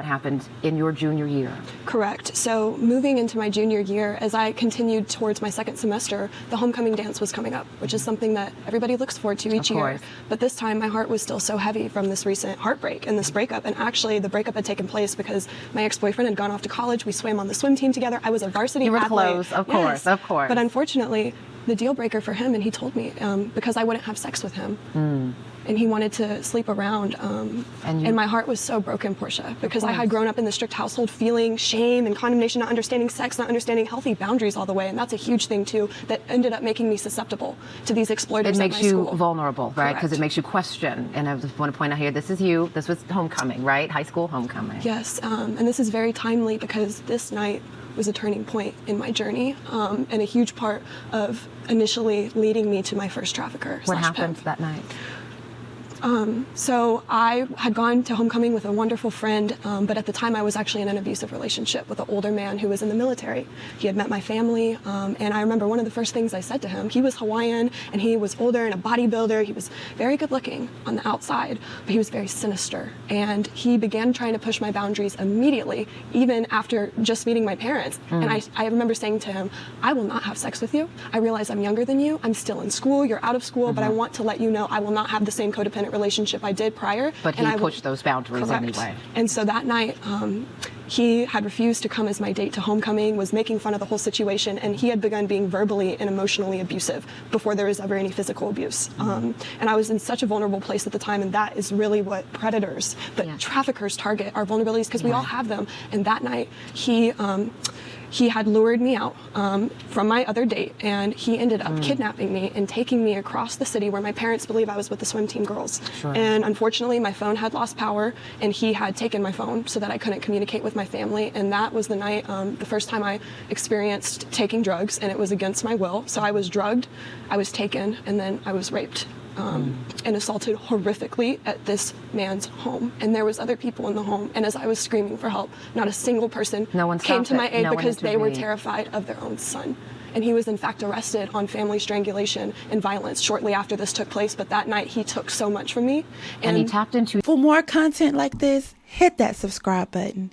What happened in your junior year? Correct. So moving into my junior year, as I continued towards my second semester, the homecoming dance was coming up, which is something that everybody looks forward to each year. But this time my heart was still so heavy from this recent heartbreak and this breakup. And actually the breakup had taken place because my ex-boyfriend had gone off to college. We swam on the swim team together. I was a varsity athlete. You were close, of course, yes. of course. But unfortunately, the deal breaker for him, and he told me, because I wouldn't have sex with him. And he wanted to sleep around. And my heart was so broken, Portia, because I had grown up in the strict household feeling shame and condemnation, not understanding sex, not understanding healthy boundaries all the way. And that's a huge thing, too, that ended up making me susceptible to these exploiters at my school. It makes you vulnerable, right? Because it makes you question. And I just want to point out here, this is you. This was homecoming, right? High school homecoming. Yes. And this is very timely because this night was a turning point in my journey and a huge part of initially leading me to my first trafficker. What happened that night? So I had gone to homecoming with a wonderful friend, but at the time I was actually in an abusive relationship with an older man who was in the military. He had met my family, and I remember one of the first things I said to him, he was Hawaiian and he was older and a bodybuilder. He was very good looking on the outside, but he was very sinister. And he began trying to push my boundaries immediately, even after just meeting my parents. And I remember saying to him, I will not have sex with you. I realize I'm younger than you. I'm still in school. You're out of school, but I want to let you know I will not have the same codependent relationship I did prior. But he pushed those boundaries anyway. And so that night, he had refused to come as my date to homecoming, was making fun of the whole situation, and he had begun being verbally and emotionally abusive before there was ever any physical abuse. And I was in such a vulnerable place at the time, and that is really what predators, but traffickers target our vulnerabilities, because we all have them. And that night, he had lured me out from my other date, and he ended up kidnapping me and taking me across the city where my parents believe I was with the swim team girls. And unfortunately, my phone had lost power, and he had taken my phone so that I couldn't communicate with my family. And that was the night, the first time I experienced taking drugs, and it was against my will. So I was drugged, I was taken, and then I was raped. And assaulted horrifically at this man's home. And there was other people in the home. And as I was screaming for help, not a single person came to my aid because they were terrified of their own son. And he was in fact arrested on family strangulation and violence shortly after this took place. But that night he took so much from me. And he tapped into... For more content like this, hit that subscribe button.